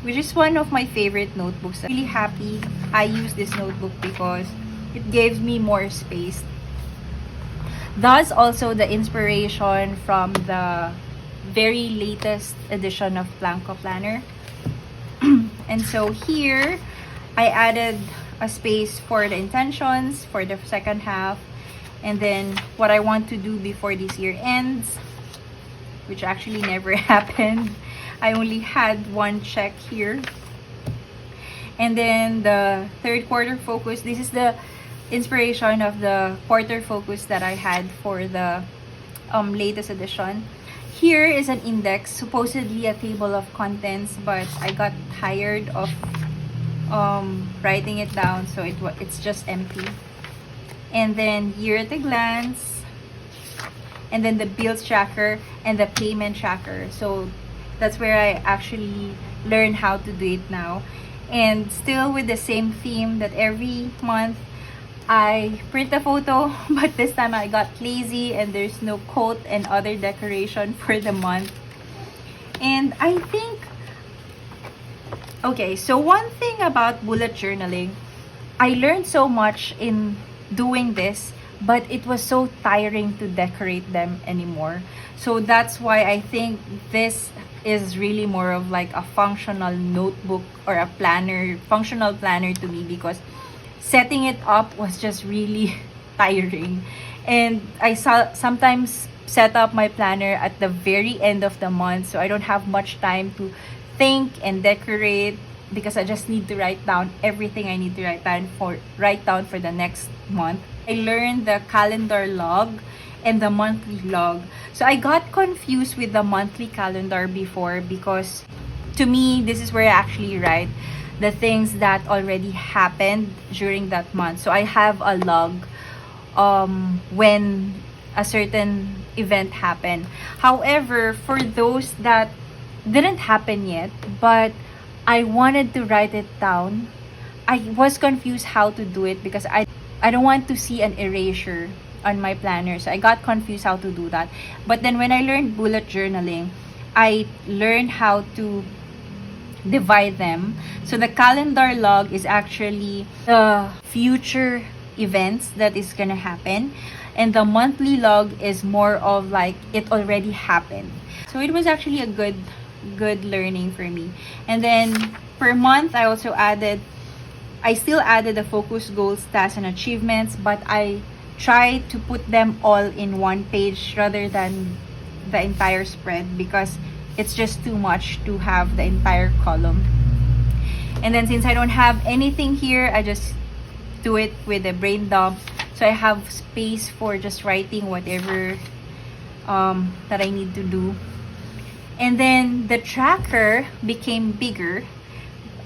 which is one of my favorite notebooks. I'm really happy I used this notebook because it gives me more space. Thus also the inspiration from the very latest edition of Blangko Planner. And so here, I added a space for the intentions for the second half, and then what I want to do before this year ends, which actually never happened. I only had one check here. And then the third quarter focus, this is the inspiration of the quarter focus that I had for the latest edition. Here is an index, supposedly a table of contents, but I got tired of writing it down, so it's just empty. And then year at a glance, and then the bills tracker and the payment tracker. So that's where I actually learn how to do it now. And still with the same theme that every month I print a photo, but this time I got lazy and there's no quote and other decoration for the month. And I think, okay, so one thing about bullet journaling, I learned so much in doing this, but it was so tiring to decorate them anymore. So that's why I think this is really more of like a functional notebook or a planner, functional planner to me, because setting it up was just really tiring. And I sometimes set up my planner at the very end of the month, so I don't have much time to think and decorate, because I just need to write down everything I need to write down for the next month. I learned the calendar log and the monthly log. So I got confused with the monthly calendar before, because to me, this is where I actually write the things that already happened during that month. So I have a log when a certain event happened. However, for those that didn't happen yet, but I wanted to write it down, I was confused how to do it, because I don't want to see an erasure on my planner. So I got confused how to do that. But then when I learned bullet journaling, I learned how to divide them. So the calendar log is actually the future events that is gonna happen, and the monthly log is more of like it already happened. So it was actually a good learning for me. And then per month, I still added the focus, goals, tasks, and achievements, but I tried to put them all in one page rather than the entire spread, because it's just too much to have the entire column. And then since I don't have anything here, I just do it with a brain dump. So I have space for just writing whatever that I need to do. And then the tracker became bigger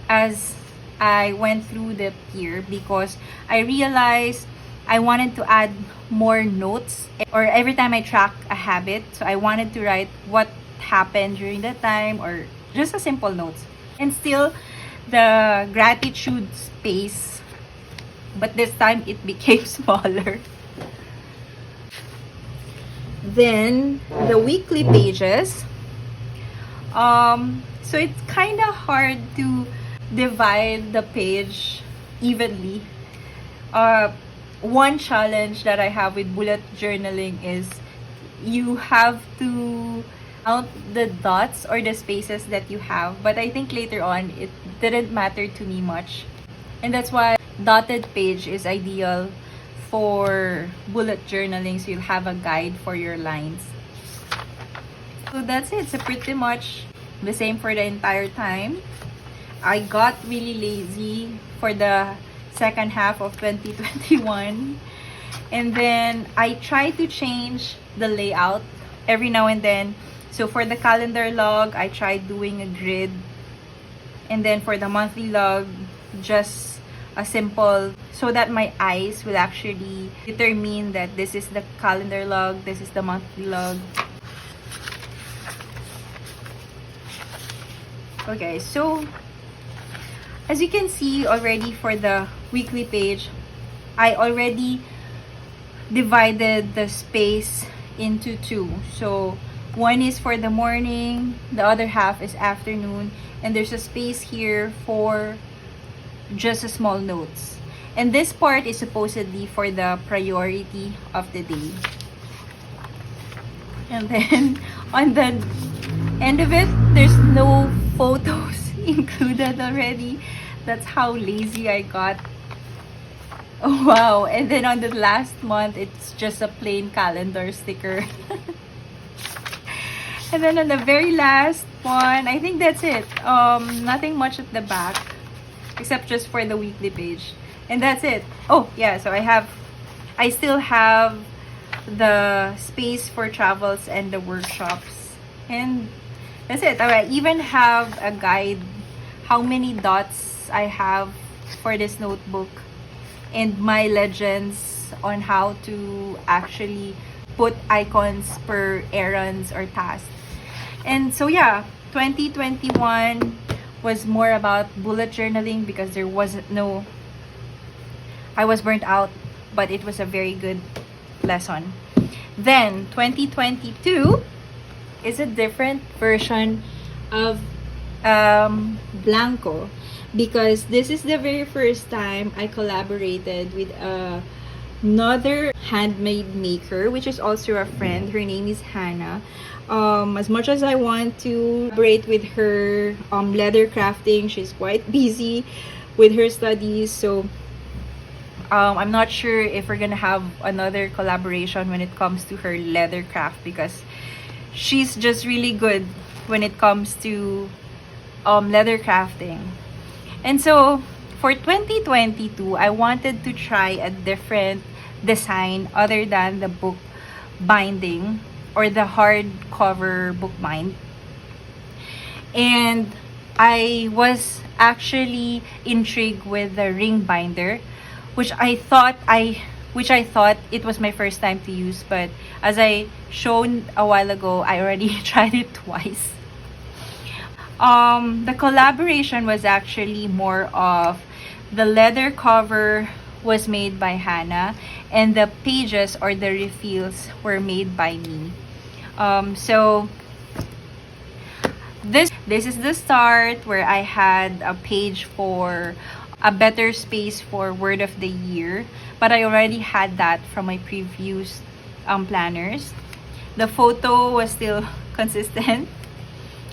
as I went through the year, because I realized I wanted to add more notes, or every time I track a habit. So I wanted to write what happened during that time, or just a simple notes. And still the gratitude space, but this time it became smaller. Then the weekly pages, so it's kind of hard to divide the page evenly. One challenge that I have with bullet journaling is you have to count the dots or the spaces that you have. But I think later on, it didn't matter to me much. And that's why dotted page is ideal for bullet journaling, so you'll have a guide for your lines. So that's it. So pretty much the same for the entire time. I got really lazy for the second half of 2021, and then I try to change the layout every now and then. So for the calendar log, I tried doing a grid, and then for the monthly log, just a simple, so that my eyes will actually determine that this is the calendar log, this is the monthly log. Okay, so as you can see already for the weekly page, I already divided the space into two. So one is for the morning, the other half is afternoon, and there's a space here for just a small notes. And this part is supposedly for the priority of the day. And then on the end of it, there's no photos included already. That's how lazy I got. Oh wow. And then on the last month, it's just a plain calendar sticker. And then on the very last one, I think that's it. Nothing much at the back, except just for the weekly page. And that's it. Oh yeah, so I still have the space for travels and the workshops. And that's it. I even have a guide how many dots I have for this notebook and my legends on how to actually put icons per errands or tasks. And so yeah, 2021 was more about bullet journaling because there wasn't no, I was burnt out, but it was a very good lesson. Then 2022 is a different version of Blangko, because this is the very first time I collaborated with another handmade maker, which is also a friend. Her name is Hannah. As much as I want to collaborate with her leather crafting, she's quite busy with her studies, so I'm not sure if we're gonna have another collaboration when it comes to her leather craft, because she's just really good when it comes to leather crafting. And so for 2022, I wanted to try a different design other than the book binding or the hardcover book bind. And I was actually intrigued with the ring binder, which I thought it was my first time to use, but as I shown a while ago, I already tried it twice. The collaboration was actually more of the leather cover was made by Hannah and the pages or the refills were made by me. So this is the start where I had a page for a better space for word of the year, but I already had that from my previous planners. The photo was still consistent,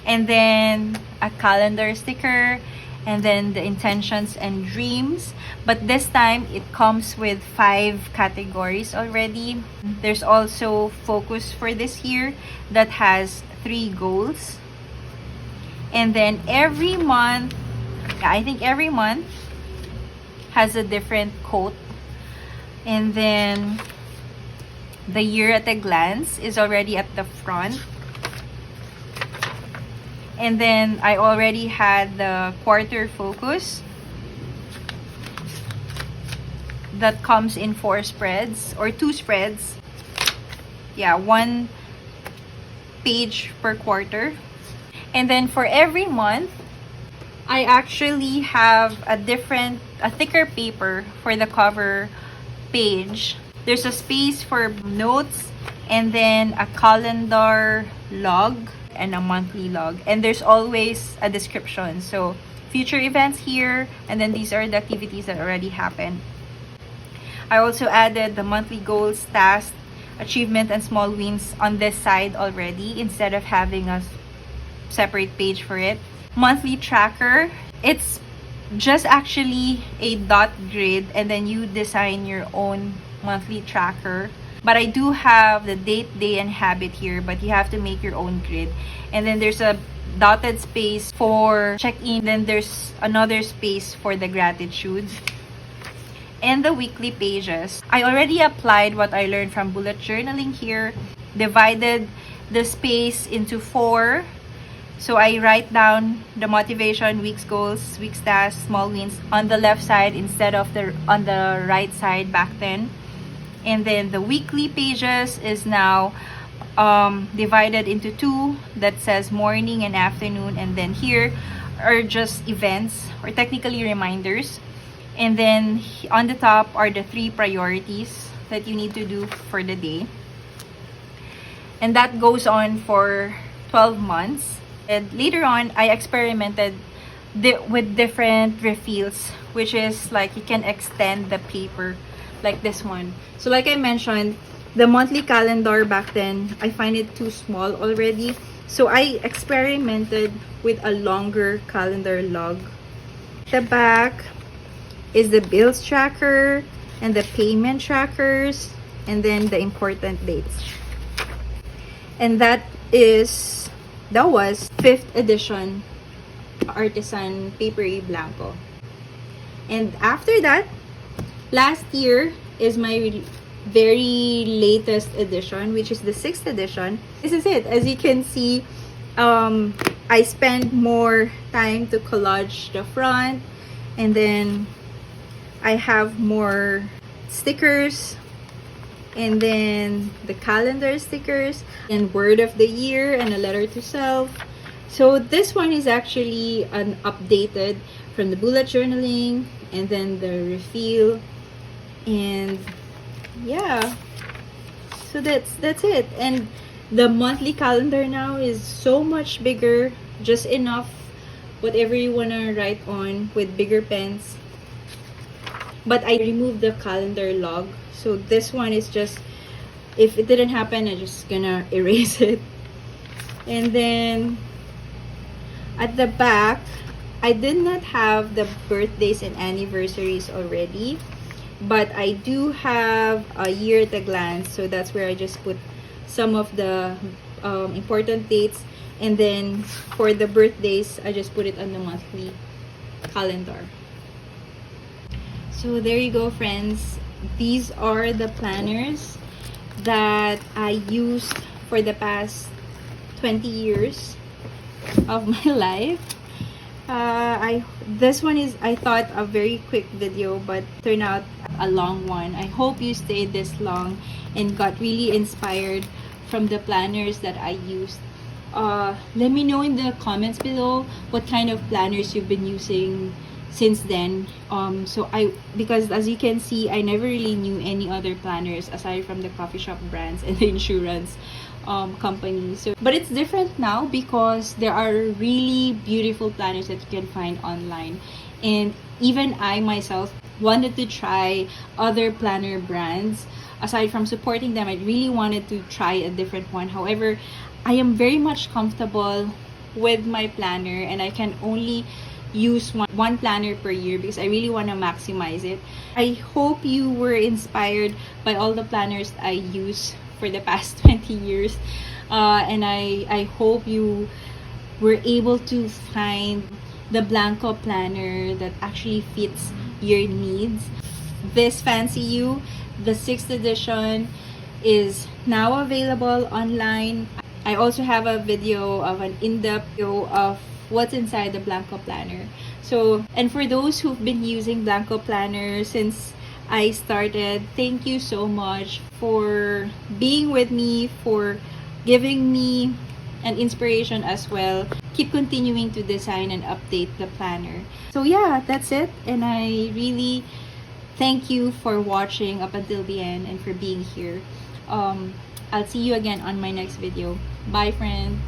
and then a calendar sticker, and then the intentions and dreams, but this time it comes with 5 categories already. There's also focus for this year that has 3 goals, and then every month, I think every month has a different quote. And then the year at a glance is already at the front. And then I already had the quarter focus that comes in 4 spreads or 2 spreads. Yeah, 1 page per quarter. And then for every month, I actually have a thicker paper for the cover page. There's a space for notes, and then a calendar log and a monthly log. And there's always a description. So future events here, and then these are the activities that already happened. I also added the monthly goals, tasks, achievement, and small wins on this side already instead of having a separate page for it. Monthly tracker, it's just actually a dot grid, and then you design your own monthly tracker. But I do have the date, day, and habit here, but you have to make your own grid. And then there's a dotted space for check-in, then there's another space for the gratitude. And the weekly pages, I already applied what I learned from bullet journaling here, divided the space into 4. So I write down the motivation, week's goals, week's tasks, small wins on the left side instead of on the right side back then. And then the weekly pages is now divided into 2 that says morning and afternoon. And then here are just events or technically reminders. And then on the top are the 3 priorities that you need to do for the day. And that goes on for 12 months. And later on, I experimented with different refills, which is like you can extend the paper like this one. So like I mentioned, the monthly calendar back then, I find it too small already. So I experimented with a longer calendar log. The back is the bills tracker and the payment trackers, and then the important dates. And that was 5th edition Artisan Paperie Blangko. And after that, last year is my very latest edition, which is the 6th edition. This is it. As you can see, I spend more time to collage the front, and then I have more stickers, and then the calendar stickers, and word of the year, and a letter to self. So this one is actually an updated from the bullet journaling, and then the refill, and yeah, so that's it. And the monthly calendar now is so much bigger, just enough whatever you want to write on with bigger pens. But I removed the calendar log, so this one is just, if it didn't happen, I'm just gonna erase it. And then at the back, I did not have the birthdays and anniversaries already, but I do have a year at a glance, so that's where I just put some of the important dates, and then for the birthdays, I just put it on the monthly calendar. So there you go, friends. These are the planners that I used for the past 20 years of my life. This one is, I thought, a very quick video, but turned out a long one. I hope you stayed this long and got really inspired from the planners that I used. Let me know in the comments below what kind of planners you've been using since then. Because as you can see, I never really knew any other planners aside from the CoffeeShop brands and the insurance company. But it's different now because there are really beautiful planners that you can find online, and even I myself wanted to try other planner brands. Aside from supporting them, I really wanted to try a different one. However, I am very much comfortable with my planner, and I can only use one planner per year because I really want to maximize it. I hope you were inspired by all the planners I use for the past 20 years, and I hope you were able to find the Blangko planner that actually fits your needs. This Fancy You, the 6th edition, is now available online. I also have a video of an in-depth video of what's inside the Blangko planner. So, and for those who've been using Blangko planner since I started, thank you so much for being with me, for giving me an inspiration as well. Keep continuing to design and update the planner. So yeah, that's it, and I really thank you for watching up until the end and for being here. I'll see you again on my next video. Bye, friend.